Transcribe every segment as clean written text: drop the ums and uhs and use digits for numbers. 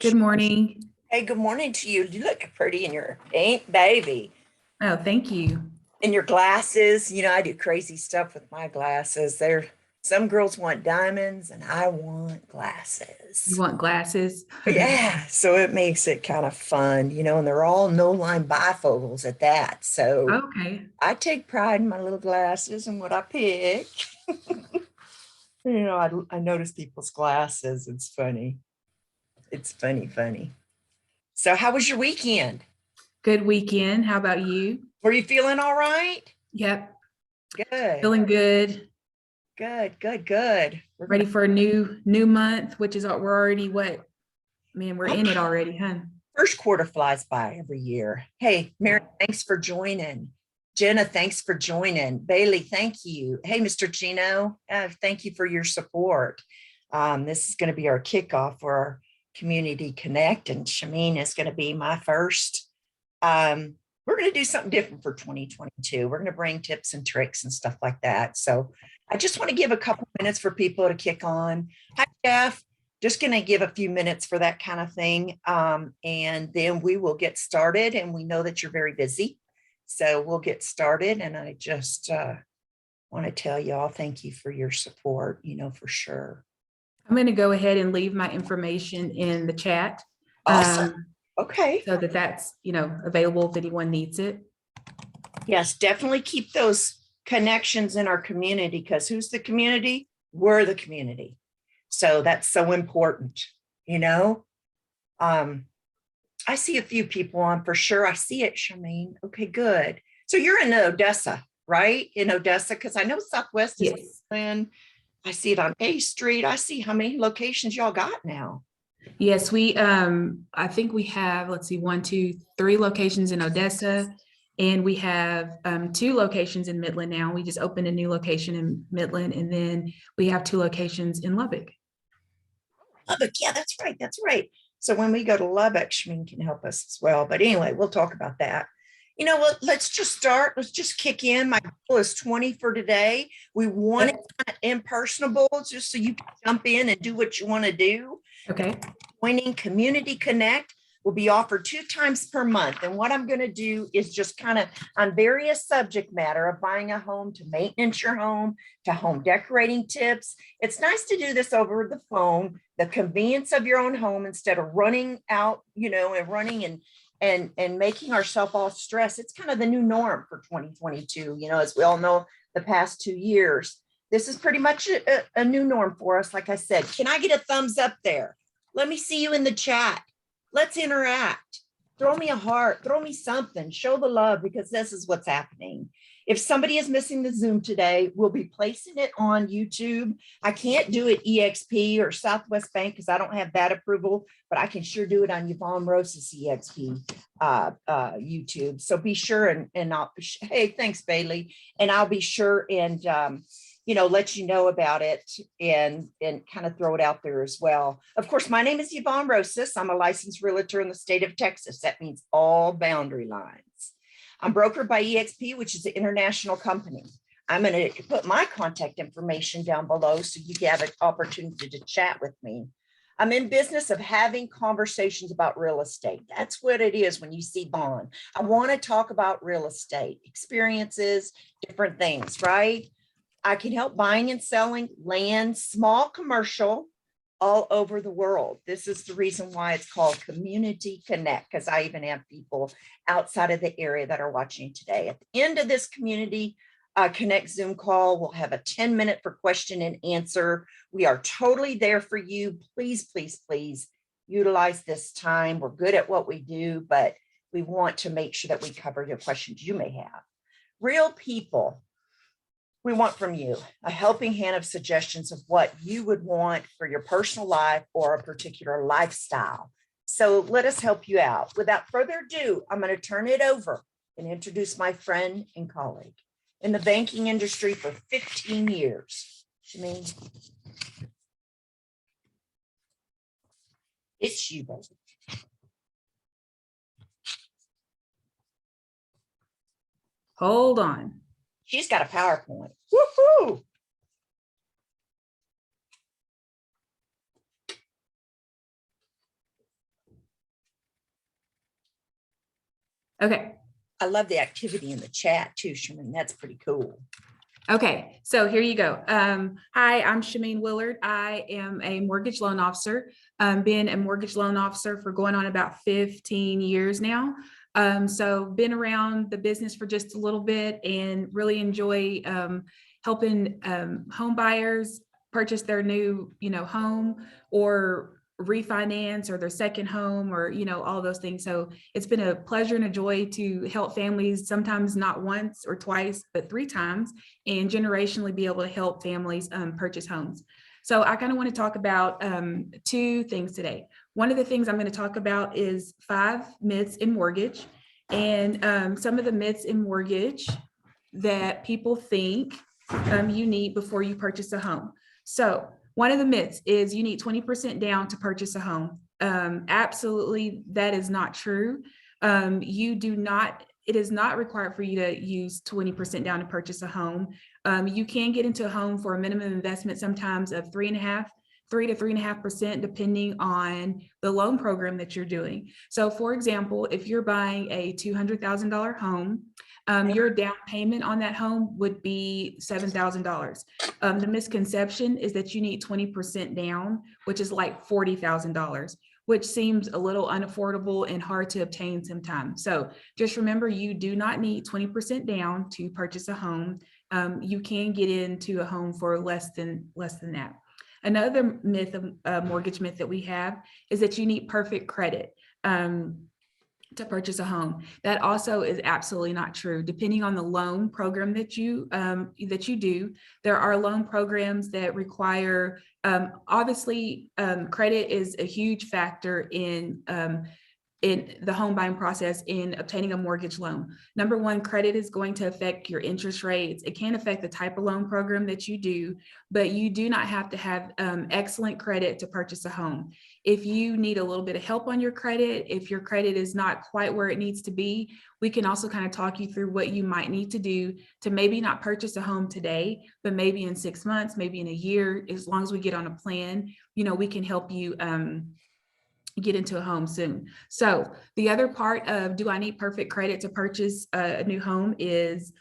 Good morning. Hey, good morning to you. You look pretty in your pink baby. Oh, thank you. And your glasses. I do crazy stuff with my glasses. Some girls want diamonds and I want You glasses. want glasses? Yeah, so it makes it kind of fun, and they're all no line bifocals at that. So Okay. I take pride in my little glasses and what I pick. I notice people's glasses. It's funny. It's funny, funny. So how was your weekend? Good weekend. How about you? Were you feeling all right? Yep. Good. Feeling good. Good, good, good. Ready for a new month, which is we're already what? Man, we're in it already, huh? First quarter flies by every year. Hey, Mary, thanks for joining. Jenna, thanks for joining. Bailey, thank you. Hey, Mr. Chino, thank you for your support. This is going to be our kickoff for our Community Connect, and Shimene is going to be my first. We're going to do something different for 2022. We're going to bring tips and tricks and stuff like that. So I just want to give a couple minutes for people to kick on. Hi, Jeff. Just going to give a few minutes for that kind of thing. And then we will get started. And we know that you're very busy. So we'll get started. And I just want to tell you all thank you for your support, for sure. I'm going to go ahead and leave my information in the chat. Awesome. Okay. So that's, available if anyone needs it. Yes, definitely keep those connections in our community, because who's the community? We're the community. So that's so important, I see a few people on for sure. I see it, Shimene. Okay, good. So you're in Odessa, right? In Odessa, because I know Southwest is in. I see it on A Street. I see how many locations y'all got now. Yes, I think we have, let's see, 1, 2, 3 locations in Odessa, and we have 2 locations in Midland now. We just opened a new location in Midland, and then we have 2 locations in Lubbock. Lubbock, yeah, that's right. That's right. So when we go to Lubbock, Shimene can help us as well. But anyway, we'll talk about that. You know what? Let's just start. Let's just kick in. My goal is 20 for today. We want it kind of impersonable, just so you can jump in and do what you want to do. Okay. Joining Community Connect will be offered 2 times per month. And what I'm going to do is just kind of on various subject matter of buying a home, to maintenance your home, to home decorating tips. It's nice to do this over the phone, the convenience of your own home, instead of running out, and running and making ourselves all stressed. It's kind of the new norm for 2022, as we all know, the past 2 years. This is pretty much a new norm for us. Like I said, can I get a thumbs up there? Let me see you in the chat. Let's interact. Throw me a heart, throw me something, show the love, because this is what's happening. If somebody is missing the Zoom today, we'll be placing it on YouTube. I can't do it EXP or Southwest Bank because I don't have that approval, but I can sure do it on Yvonne Rosas EXP YouTube. So be sure and I'll, hey, thanks, Bailey. And I'll be sure and let you know about it and kind of throw it out there as well. Of course, my name is Yvonne Rosas. I'm a licensed realtor in the state of Texas. That means all boundary lines. I'm brokered by EXP, which is an international company. I'm going to put my contact information down below so you have an opportunity to chat with me. I'm in business of having conversations about real estate. That's what it is when you see Vaughn. I want to talk about real estate experiences, different things, right? I can help buying and selling land, small commercial, all over the world. This is the reason why it's called Community Connect, because I even have people outside of the area that are watching today. At the end of this Community Connect Zoom call, we'll have a 10-minute for question and answer. We are totally there for you. Please, please, please utilize this time. We're good at what we do, but we want to make sure that we cover your questions you may have. Real people. We want from you a helping hand of suggestions of what you would want for your personal life or a particular lifestyle. So let us help you out. Without further ado, I'm going to turn it over and introduce my friend and colleague in the banking industry for 15 years. Shimene, it's you, baby. Hold on. She's got a PowerPoint. Woohoo! Okay. I love the activity in the chat too, Shimene. That's pretty cool. Okay, so here you go. Hi, I'm Shimene Willard. I am a mortgage loan officer. Been a mortgage loan officer for going on about 15 years now. So been around the business for just a little bit and really enjoy helping home buyers purchase their new, home or refinance or their second home or, all those things. So it's been a pleasure and a joy to help families, sometimes not once or twice, but 3 times, and generationally be able to help families purchase homes. So I kind of want to talk about 2 things today. One of the things I'm going to talk about is 5 myths in mortgage, and some of the myths in mortgage that people think you need before you purchase a home. So one of the myths is you need 20% down to purchase a home. Absolutely, that is not true. It is not required for you to use 20% down to purchase a home. You can get into a home for a minimum investment sometimes of 3 to 3.5%, depending on the loan program that you're doing. So for example, if you're buying a $200,000 home, your down payment on that home would be $7,000. The misconception is that you need 20% down, which is like $40,000, which seems a little unaffordable and hard to obtain sometimes. So just remember, you do not need 20% down to purchase a home. You can get into a home for less than that. Another myth, mortgage myth that we have is that you need perfect credit to purchase a home. That also is absolutely not true. Depending on the loan program that you do, there are loan programs that require, obviously, credit is a huge factor in the home buying process in obtaining a mortgage loan. Number one, credit is going to affect your interest rates. It can affect the type of loan program that you do, but you do not have to have excellent credit to purchase a home. If you need a little bit of help on your credit, if your credit is not quite where it needs to be, we can also kind of talk you through what you might need to do to maybe not purchase a home today, but maybe in 6 months, maybe in a year. As long as we get on a plan, we can help you get into a home soon. So the other part of, do I need perfect credit to purchase a new home, is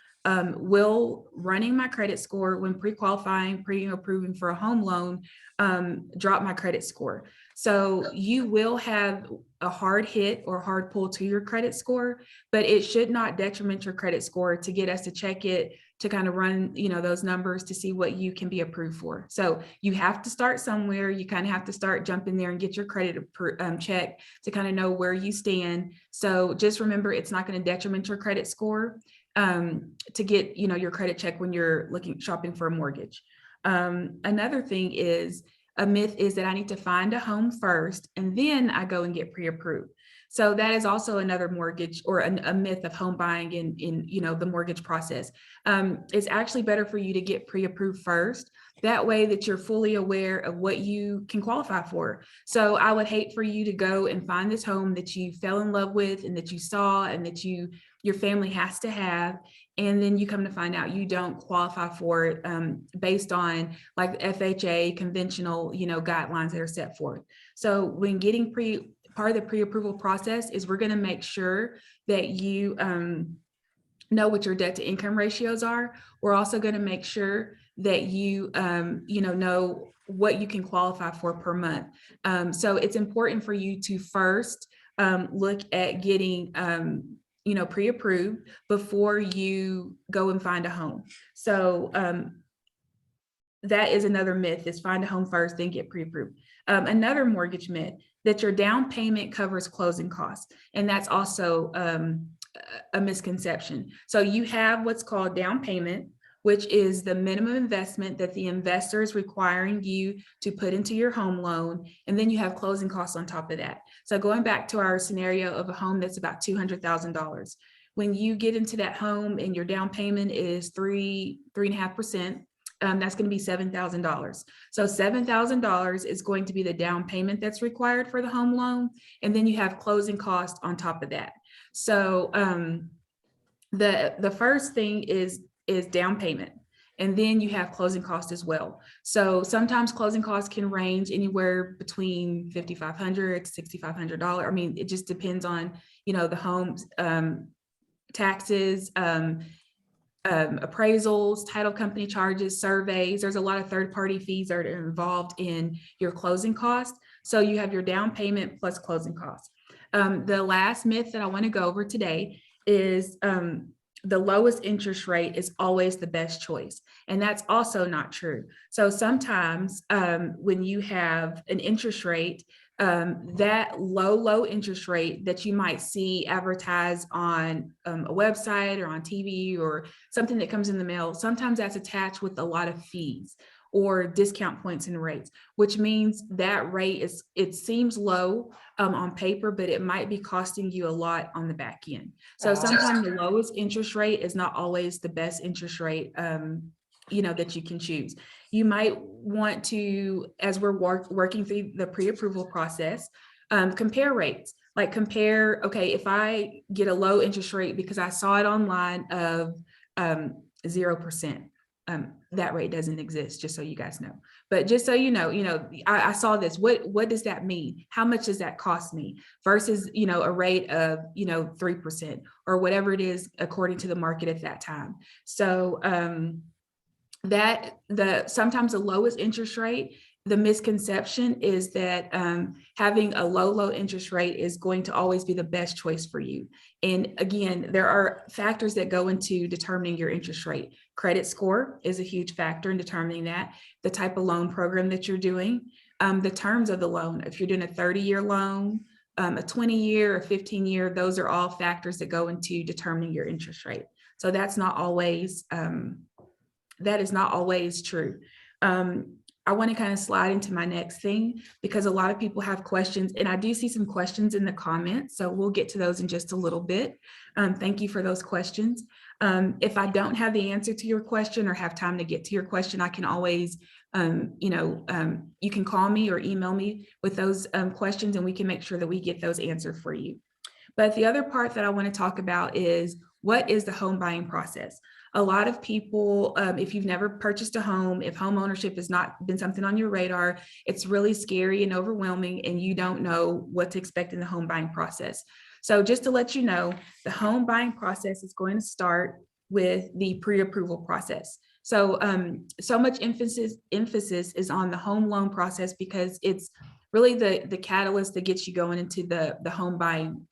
will running my credit score when pre-qualifying, pre-approving for a home loan drop my credit score. So you will have a hard hit or hard pull to your credit score, but it should not detriment your credit score to get us to check it, to kind of run, those numbers to see what you can be approved for. So you have to start somewhere. You kind of have to start jumping there and get your credit checked to kind of know where you stand. So just remember, it's not going to detriment your credit score to get, your credit check when you're shopping for a mortgage. Another thing is, a myth is that I need to find a home first and then I go and get pre-approved. So that is also another mortgage or a myth of home buying in the mortgage process. It's actually better for you to get pre-approved first. That way that you're fully aware of what you can qualify for. So I would hate for you to go and find this home that you fell in love with and that you saw and that your family has to have, and then you come to find out you don't qualify for it based on like FHA conventional, guidelines that are set forth. So when getting part of the pre-approval process is we're going to make sure that you know what your debt to income ratios are. We're also going to make sure that you know what you can qualify for per month. So it's important for you to first look at getting pre-approved before you go and find a home. So that is another myth, is find a home first, then get pre-approved. Another mortgage myth, that your down payment covers closing costs. And that's also a misconception. So you have what's called down payment, which is the minimum investment that the investor is requiring you to put into your home loan. And then you have closing costs on top of that. So going back to our scenario of a home that's about $200,000, when you get into that home and your down payment is 3.5%, that's going to be $7,000. So $7,000 is going to be the down payment that's required for the home loan. And then you have closing costs on top of that. So the first thing is down payment. And then you have closing costs as well. So sometimes closing costs can range anywhere between $5,500 to $6,500. I mean, it just depends on the home's taxes, appraisals, title company charges, surveys. There's a lot of third-party fees that are involved in your closing costs. So you have your down payment plus closing costs. The last myth that I want to go over today is the lowest interest rate is always the best choice. And that's also not true. So sometimes when you have an interest rate, that low interest rate that you might see advertised on a website or on TV or something that comes in the mail, sometimes that's attached with a lot of fees or discount points and rates, which means that rate it seems low on paper, but it might be costing you a lot on the back end. So sometimes the lowest interest rate is not always the best interest rate that you can choose. You might want to, as we're working through the pre-approval process, compare rates. Like compare, okay, if I get a low interest rate because I saw it online of 0%, that rate doesn't exist, just so you guys know. But just so you know, I saw this. What does that mean? How much does that cost me? Versus, a rate of 3% or whatever it is according to the market at that time. So sometimes the lowest interest rate, the misconception is that having a low interest rate is going to always be the best choice for you. And again, there are factors that go into determining your interest rate. Credit score is a huge factor in determining that. The type of loan program that you're doing, the terms of the loan. If you're doing a 30-year loan, a 20-year or 15-year, those are all factors that go into determining your interest rate. So that is not always true. I want to kind of slide into my next thing because a lot of people have questions, and I do see some questions in the comments. So we'll get to those in just a little bit. Thank you for those questions. If I don't have the answer to your question or have time to get to your question, I can always, you can call me or email me with those questions, and we can make sure that we get those answered for you. But the other part that I want to talk about is, what is the home buying process? A lot of people, if you've never purchased a home, if home ownership has not been something on your radar, it's really scary and overwhelming, and you don't know what to expect in the home buying process. So just to let you know, the home buying process is going to start with the pre-approval process. So, so much emphasis is on the home loan process because it's really the catalyst that gets you going into the home buying,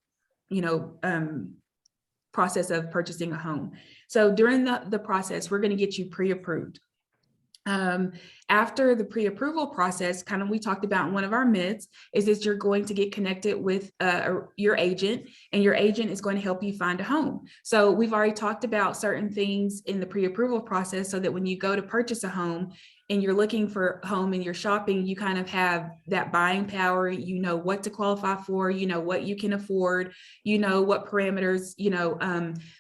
process of purchasing a home. So during the process, we're going to get you pre-approved. After the pre-approval process, kind of we talked about in one of our myths, is that you're going to get connected with your agent, and your agent is going to help you find a home. So we've already talked about certain things in the pre-approval process so that when you go to purchase a home and you're looking for a home and you're shopping, you kind of have that buying power, you know what to qualify for, you know what you can afford, you know what parameters,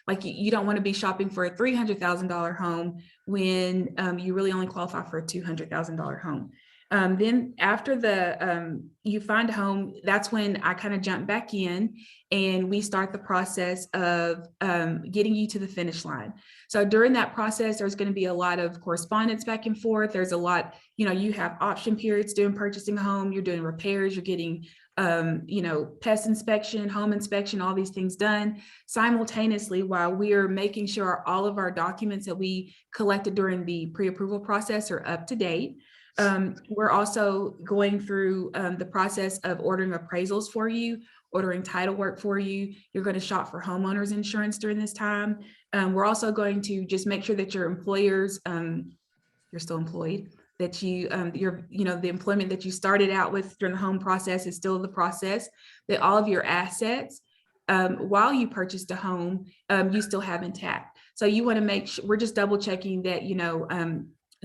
like you don't want to be shopping for a $300,000 home when you really only qualify for a $200,000 home. Then after you find a home, that's when I kind of jump back in and we start the process of getting you to the finish line. So during that process, there's going to be a lot of correspondence back and forth. There's a lot, you have option periods doing purchasing a home, you're doing repairs, you're getting, pest inspection, home inspection, all these things done simultaneously while we are making sure all of our documents that we collected during the pre-approval process are up to date. We're also going through the process of ordering appraisals for you, ordering title work for you. You're going to shop for homeowners insurance during this time. We're also going to just make sure that your employers, you're still employed, that the employment that you started out with during the home process is still the process, that all of your assets, while you purchased a home, you still have intact. So you want to make sure, we're just double checking that,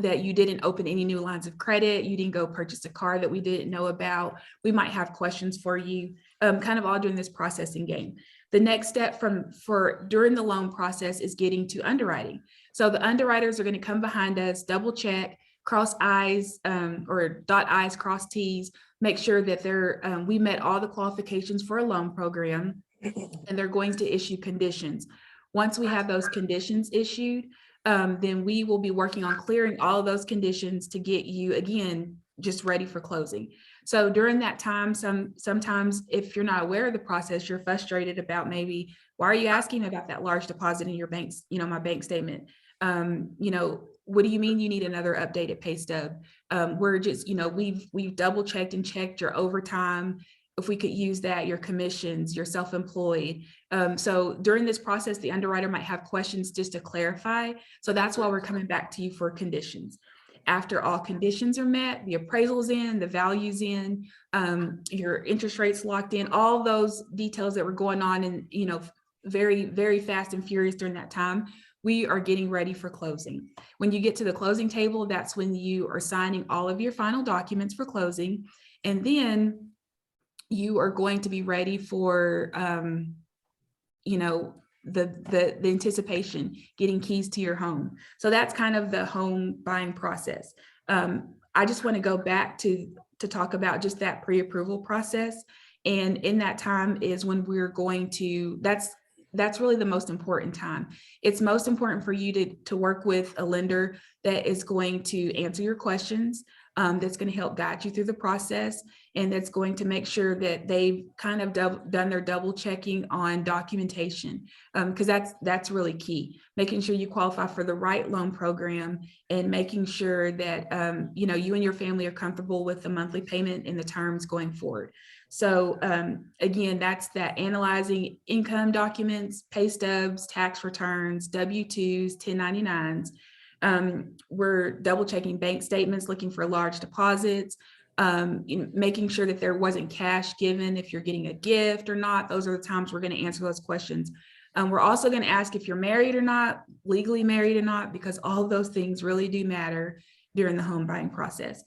that you didn't open any new lines of credit, you didn't go purchase a car that we didn't know about. We might have questions for you, kind of all during this processing game. The next step during the loan process is getting to underwriting. So the underwriters are going to come behind us, double check, cross I's or dot I's, cross T's, make sure that we met all the qualifications for a loan program, and they're going to issue conditions. Once we have those conditions issued, then we will be working on clearing all of those conditions to get you, again, just ready for closing. So during that time, sometimes if you're not aware of the process, you're frustrated about maybe, why are you asking about that large deposit in your bank's, my bank statement? What do you mean you need another updated pay stub? We're just, we've double checked and checked your overtime. If we could use that, your commissions, your self-employed. So during this process, the underwriter might have questions just to clarify. So that's why we're coming back to you for conditions. After all conditions are met, the appraisal's in, the value's in, your interest rates locked in, all those details that were going on and, very, very fast and furious during that time, we are getting ready for closing. When you get to the closing table, that's when you are signing all of your final documents for closing. And then you are going to be ready for, the anticipation, getting keys to your home. So that's kind of the home buying process. I just want to go back to talk about just that pre-approval process. And in that time is when we're going to, that's really the most important time. It's most important for you to work with a lender that is going to answer your questions, that's going to help guide you through the process, and that's going to make sure that they've kind of done their double checking on documentation, because that's really key. Making sure you qualify for the right loan program and making sure that you and your family are comfortable with the monthly payment and the terms going forward. So again, that's that analyzing income documents, pay stubs, tax returns, W-2s, 1099s. We're double checking bank statements, looking for large deposits, making sure that there wasn't cash given, if you're getting a gift or not. Those are the times we're going to answer those questions. We're also going to ask if you're married or not, legally married or not, because all of those things really do matter during the home buying process.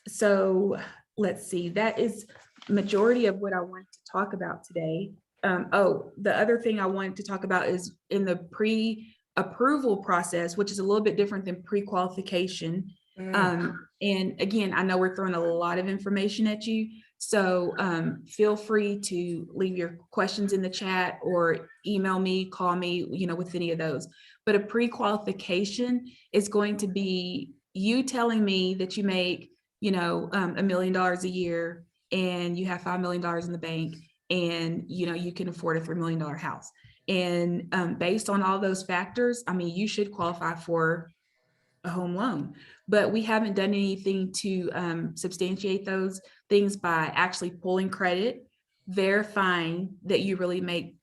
So let's see, that is majority of what I wanted to talk about today. The other thing I wanted to talk about is in the pre-approval process, which is a little bit different than pre-qualification. And again, I know we're throwing a lot of information at you, so feel free to leave your questions in the chat or email me, call me, with any of those. But a pre-qualification is going to be you telling me that you make, $1 million a year and you have $5 million in the bank, and, you can afford a $3 million house. And based on all those factors, you should qualify for a home loan. But we haven't done anything to substantiate those things by actually pulling credit, verifying that you really make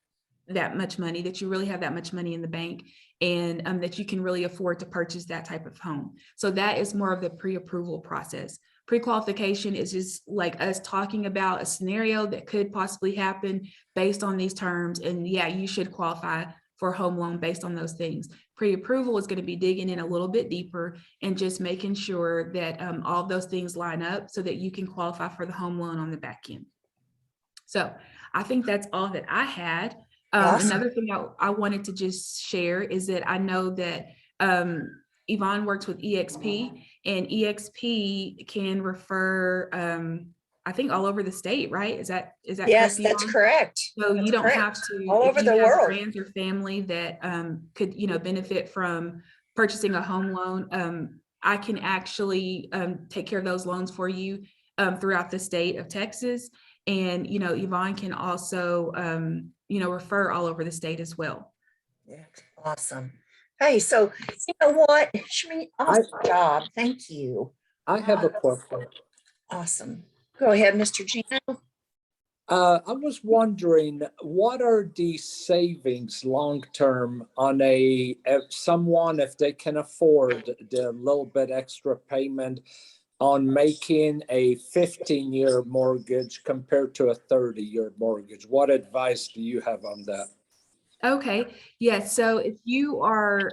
that much money, that you really have that much money in the bank, and that you can really afford to purchase that type of home. So that is more of the pre-approval process. Pre-qualification is just like us talking about a scenario that could possibly happen based on these terms. And yeah, you should qualify for a home loan based on those things. Pre-approval is going to be digging in a little bit deeper and just making sure that all of those things line up so that you can qualify for the home loan on the back end. So I think that's all that I had. Awesome. Another thing I wanted to just share is that I know that Yvonne works with EXP, and EXP can refer, I think, all over the state, right? Is that yes, correct, that's Yvonne? correct. So that's you don't correct. have to, all over the world, friends or family that could, benefit from purchasing a home loan. I can actually take care of those loans for you throughout the state of Texas. And, Yvonne can also, refer all over the state as well. Yeah, awesome. Hey, so you know what, Shimene, awesome job. Thank you. I have a question. Awesome. Go ahead, Mr. Gino. I was wondering, what are the savings long-term on someone, if they can afford the little bit extra payment on making a 15-year mortgage compared to a 30-year mortgage? What advice do you have on that? Okay. Yes. So if you are,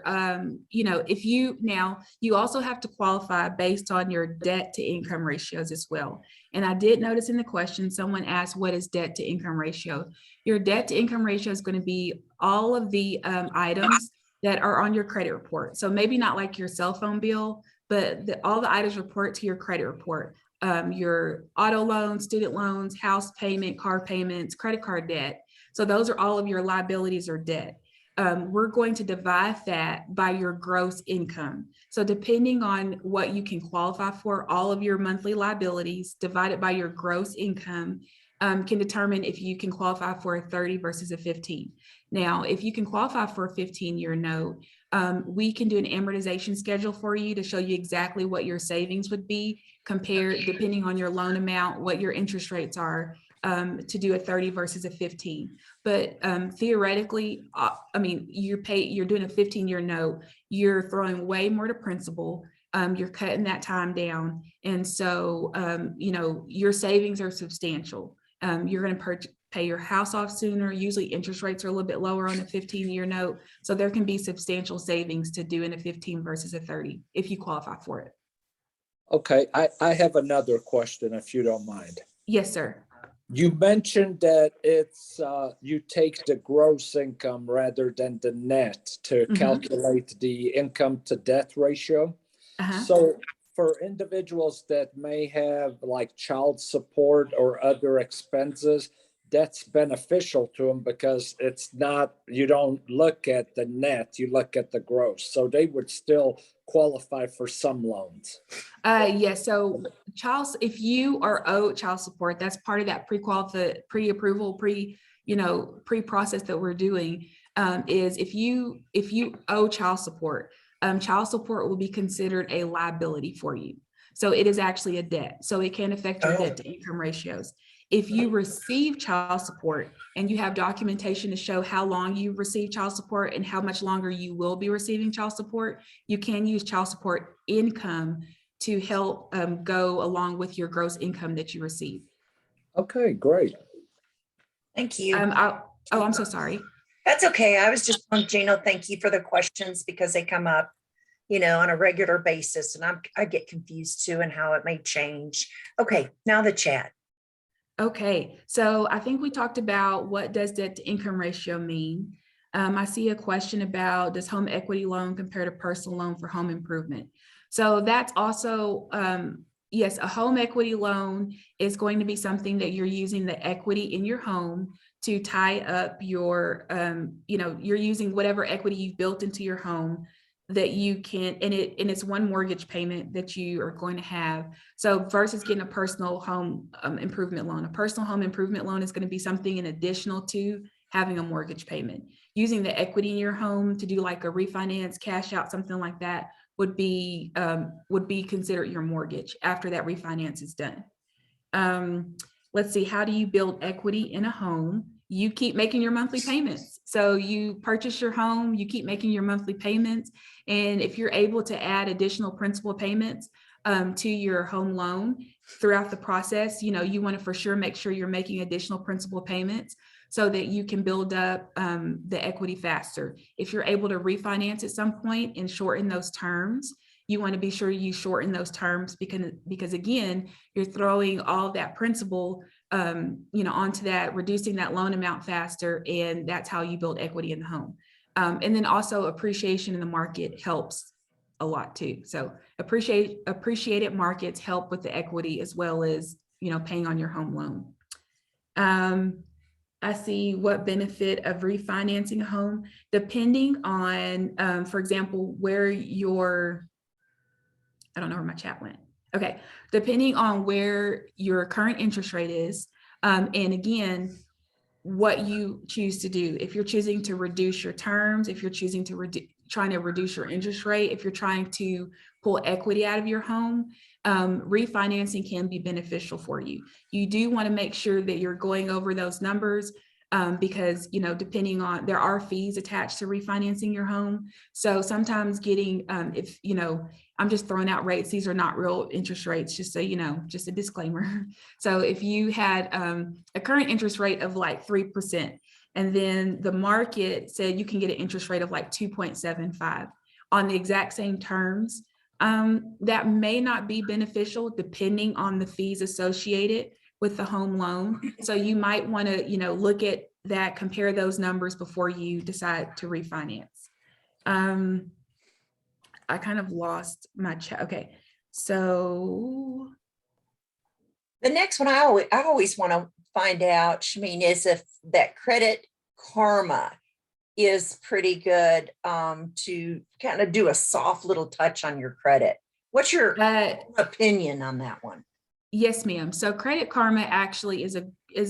you also have to qualify based on your debt to income ratios as well. And I did notice in the question, someone asked, what is debt to income ratio? Your debt to income ratio is going to be all of the items that are on your credit report. So maybe not like your cell phone bill, but all the items report to your credit report. Your auto loans, student loans, house payment, car payments, credit card debt. So those are all of your liabilities or debt. we're going to divide that by your gross income. So depending on what you can qualify for, all of your monthly liabilities divided by your gross income can determine if you can qualify for a 30 versus a 15. Now, if you can qualify for a 15-year note, we can do an amortization schedule for you to show you exactly what your savings would be compared, depending on your loan amount, what your interest rates are, to do a 30 versus a 15. But theoretically, I mean, you're doing a 15-year note, you're throwing way more to principal, you're cutting that time down. And so, you know, your savings are substantial. You're going to pay your house off sooner. Usually interest rates are a little bit lower on a 15-year note. So there can be substantial savings to doing a 15 versus a 30 if you qualify for it. Okay, I have another question if you don't mind. Yes, sir. You mentioned that it's you take the gross income rather than the net to calculate the income to debt ratio. So for individuals that may have like child support or other expenses, that's beneficial to them because it's not, you don't look at the net, you look at the gross. So they would still qualify for some loans. Yes. So if you are owed child support, that's part of that pre-approval, pre-process that we're doing, is if you owe child support will be considered a liability for you. So it is actually a debt. So it can affect your debt to income ratios. If you receive child support and you have documentation to show how long you received child support and how much longer you will be receiving child support, you can use child support income to help go along with your gross income that you receive. Okay, great. Thank you. I'm so sorry. That's okay. I was just on Gino. Thank you for the questions because they come up, you know, on a regular basis, and I get confused too and how it may change. Okay, now the chat. Okay, so I think we talked about what does debt to income ratio mean. I see a question about, does home equity loan compare to personal loan for home improvement? So that's also, yes, a home equity loan is going to be something that you're using the equity in your home to tie up your, you're using whatever equity you've built into your home that you can, and it's one mortgage payment that you are going to have. So versus getting a personal home improvement loan, a personal home improvement loan is going to be something in additional to having a mortgage payment. Using the equity in your home to do like a refinance, cash out, something like that would be considered your mortgage after that refinance is done. Let's see, how do you build equity in a home? You keep making your monthly payments. So you purchase your home, you keep making your monthly payments. And if you're able to add additional principal payments to your home loan throughout the process, you want to for sure make sure you're making additional principal payments so that you can build up the equity faster. If you're able to refinance at some point and shorten those terms, you want to be sure you shorten those terms because again, you're throwing all that principal onto that, reducing that loan amount faster, and that's how you build equity in the home. And then also appreciation in the market helps a lot too. So appreciated markets help with the equity as well as paying on your home loan. I see what benefit of refinancing a home, depending on, for example, I don't know where my chat went. Okay, depending on where your current interest rate is, and again, what you choose to do. If you're choosing to reduce your terms, if you're choosing to trying to reduce your interest rate, if you're trying to pull equity out of your home, refinancing can be beneficial for you. You do want to make sure that you're going over those numbers because, depending on, there are fees attached to refinancing your home. So sometimes getting, I'm just throwing out rates. These are not real interest rates, just so just a disclaimer. So if you had a current interest rate of like 3%, and then the market said you can get an interest rate of like 2.75 on the exact same terms, that may not be beneficial depending on the fees associated with the home loan. So you might want to, look at that, compare those numbers before you decide to refinance. I kind of lost my chat. Okay, so the next one I always want to find out, Shimene, is if that Credit Karma is pretty good to kind of do a soft little touch on your credit. What's your opinion on that one? Yes, ma'am. So Credit Karma actually is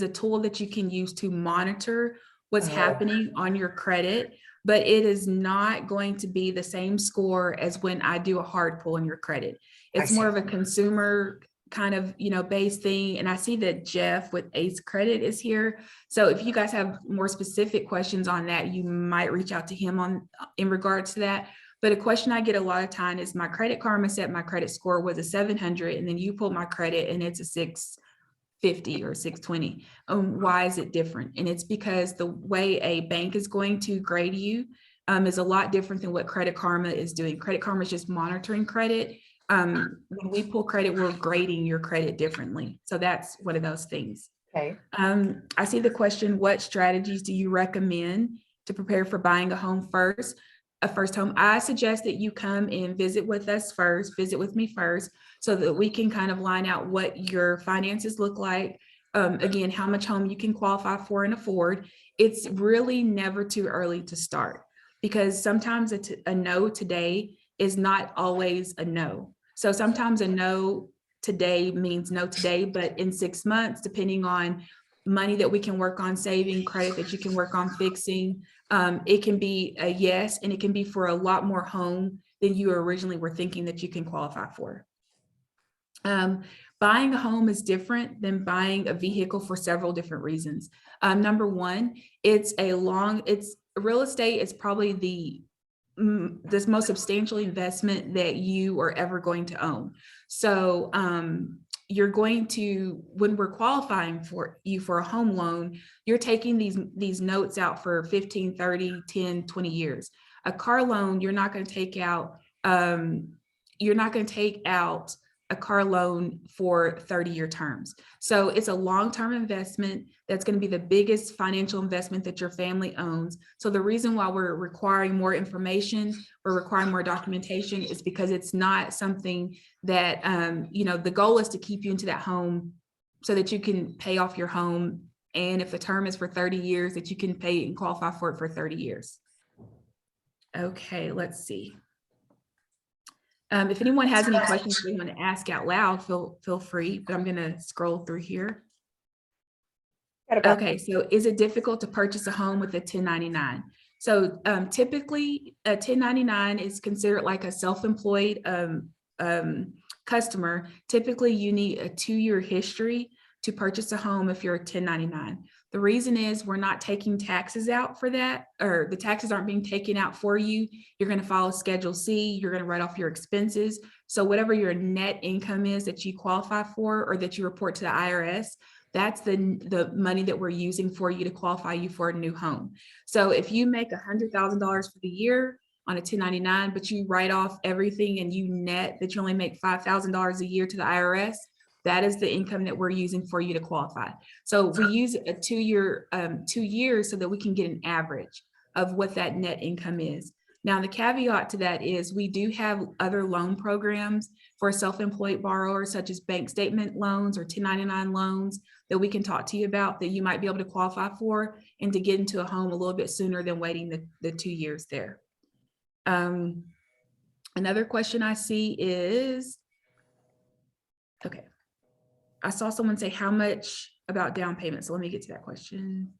a tool that you can use to monitor what's happening on your credit, but it is not going to be the same score as when I do a hard pull on your credit. It's more of a consumer kind of, based thing. And I see that Jeff with Ace Credit is here. So if you guys have more specific questions on that, you might reach out to him in regards to that. But a question I get a lot of time is my Credit Karma said my credit score was a 700, and then you pull my credit and it's a 650 or 620. Why is it different? And it's because the way a bank is going to grade you is a lot different than what Credit Karma is doing. Credit Karma is just monitoring credit. When we pull credit, we're grading your credit differently. So that's one of those things. Okay. I see the question, what strategies do you recommend to prepare for buying a home first? A first home, I suggest that you come and visit with me first, so that we can kind of line out what your finances look like. Again, how much home you can qualify for and afford. It's really never too early to start, because sometimes a no today is not always a no. So sometimes a no today means no today, but in 6 months, depending on money that we can work on saving, credit that you can work on fixing, it can be a yes, and it can be for a lot more home than you originally were thinking that you can qualify for. Buying a home is different than buying a vehicle for several different reasons. Number one, real estate is probably the most substantial investment that you are ever going to own. So you're going to, when we're qualifying for you for a home loan, you're taking these notes out for 15, 30, 10, 20 years. A car loan, you're not going to take out a car loan for 30-year terms. So it's a long-term investment that's going to be the biggest financial investment that your family owns. So the reason why we're requiring more information, we're requiring more documentation, is because it's not something that, the goal is to keep you into that home so that you can pay off your home. And if the term is for 30 years, that you can pay and qualify for it for 30 years. Okay, let's see. If anyone has any questions they want to ask out loud, feel free, but I'm going to scroll through here. Okay, so is it difficult to purchase a home with a 1099? So typically a 1099 is considered like a self-employed customer. Typically you need a 2-year history to purchase a home if you're a 1099. The reason is we're not taking taxes out for that, or the taxes aren't being taken out for you. You're going to follow Schedule C. You're going to write off your expenses. So whatever your net income is that you qualify for, or that you report to the IRS, that's the money that we're using for you to qualify you for a new home. So if you make $100,000 for the year on a 1099, but you write off everything and you net that you only make $5,000 a year to the IRS, that is the income that we're using for you to qualify. So we use a 2 years so that we can get an average of what that net income is. Now, the caveat to that is we do have other loan programs for self-employed borrowers, such as bank statement loans or 1099 loans, that we can talk to you about, that you might be able to qualify for and to get into a home a little bit sooner than waiting the 2 years there. Another question I see is, okay. I saw someone say how much about down payment. So let me get to that question.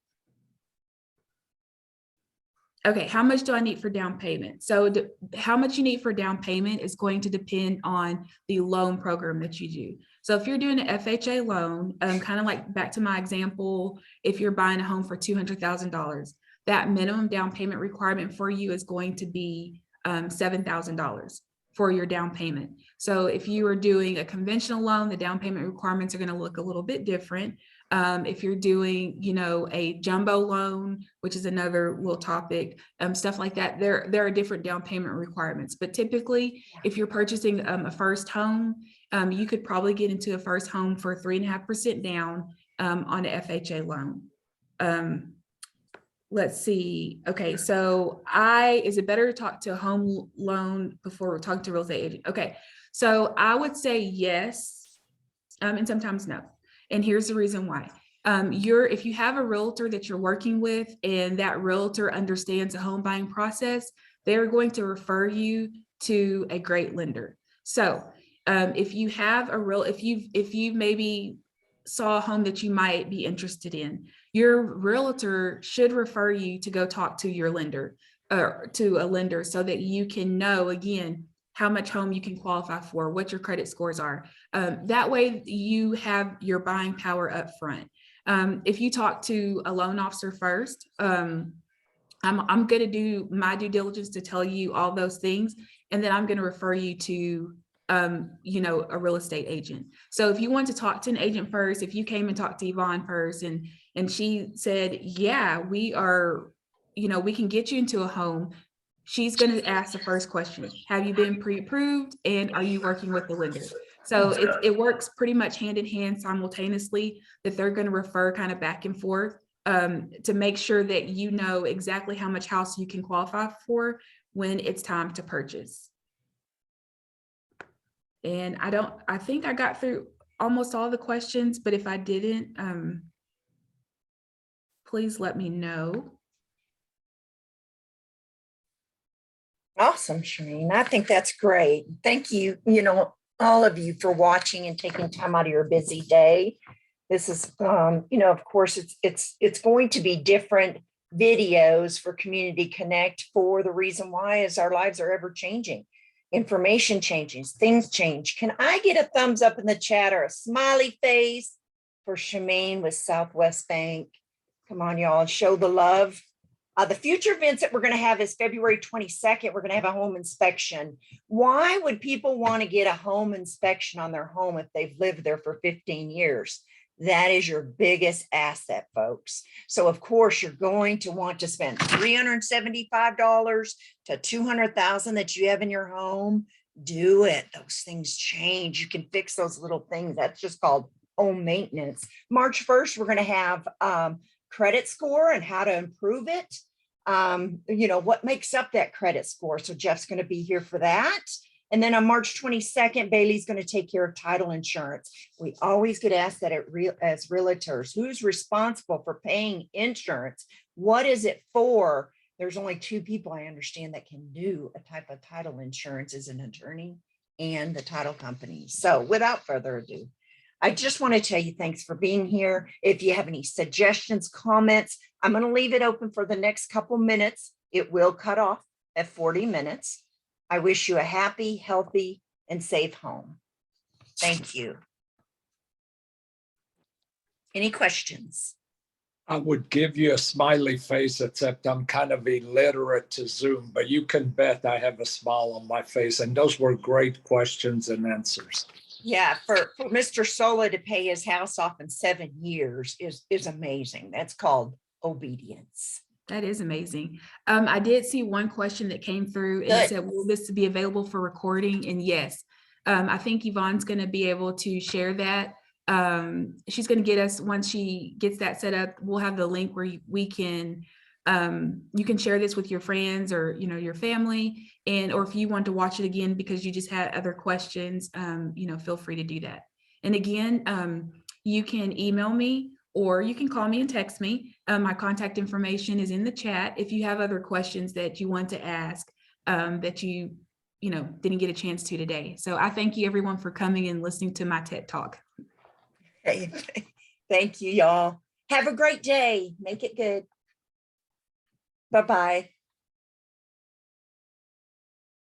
Okay, how much do I need for down payment? So how much you need for down payment is going to depend on the loan program that you do. So if you're doing an FHA loan, kind of like back to my example, if you're buying a home for $200,000, that minimum down payment requirement for you is going to be $7,000 for your down payment. So if you are doing a conventional loan, the down payment requirements are going to look a little bit different. If you're doing, a jumbo loan, which is another little topic, stuff like that, there are different down payment requirements. But typically, if you're purchasing a first home, you could probably get into a first home for 3.5% down on an FHA loan. Let's see. Okay, so is it better to talk to a home loan before we talk to a real estate agent? Okay, so I would say yes, and sometimes no. And here's the reason why. if you have a realtor that you're working with and that realtor understands the home buying process, they're going to refer you to a great lender. So if you have if you maybe saw a home that you might be interested in, your realtor should refer you to go talk to your lender or to a lender so that you can know, again, how much home you can qualify for, what your credit scores are. That way you have your buying power up front. If you talk to a loan officer first, I'm going to do my due diligence to tell you all those things. And then I'm going to refer you to, a real estate agent. So if you want to talk to an agent first, if you came and talked to Yvonne first and she said, yeah, we can get you into a home. She's going to ask the first question. Have you been pre-approved and are you working with the lender? So it works pretty much hand in hand simultaneously, that they're going to refer kind of back and forth to make sure that you know exactly how much house you can qualify for when it's time to purchase. And I think I got through almost all the questions, but if I didn't, please let me know. Awesome, Shimene. I think that's great. Thank you, all of you for watching and taking time out of your busy day. This is, of course, it's going to be different videos for Community Connect for the reason why is our lives are ever changing. Information changes, things change. Can I get a thumbs up in the chat or a smiley face for Shimene with Southwest Bank? Come on, y'all, show the love. The future events that we're going to have is February 22nd. We're going to have a home inspection. Why would people want to get a home inspection on their home if they've lived there for 15 years? That is your biggest asset, folks. So of course, you're going to want to spend $375 to $200,000 that you have in your home. Do it. Those things change. You can fix those little things. That's just called home maintenance. March 1st, we're going to have credit score and how to improve it. What makes up that credit score. So Jeff's going to be here for that. And then on March 22nd, Bailey's going to take care of title insurance. We always get asked that as realtors, who's responsible for paying insurance? What is it for? There's only two people I understand that can do a type of title insurance, is an attorney and the title company. So without further ado, I just want to tell you thanks for being here. If you have any suggestions, comments, I'm going to leave it open for the next couple minutes. It will cut off at 40 minutes. I wish you a happy, healthy, and safe home. Thank you. Any questions? I would give you a smiley face, except I'm kind of illiterate to Zoom, but you can bet I have a smile on my face. And those were great questions and answers. Yeah, for Mr. Sola to pay his house off in 7 years is amazing. That's called obedience. That is amazing. I did see one question that came through and it said, will this be available for recording? And yes, I think Yvonne's going to be able to share that. She's going to get us, once she gets that set up, we'll have the link where we can, you can share this with your friends or, your family. And, or if you want to watch it again, because you just had other questions, feel free to do that. And again, you can email me or you can call me and text me. My contact information is in the chat. If you have other questions that you want to ask that you didn't get a chance to today. So I thank you everyone for coming and listening to my TED Talk. Hey, thank you, y'all. Have a great day. Make it good. Bye-bye.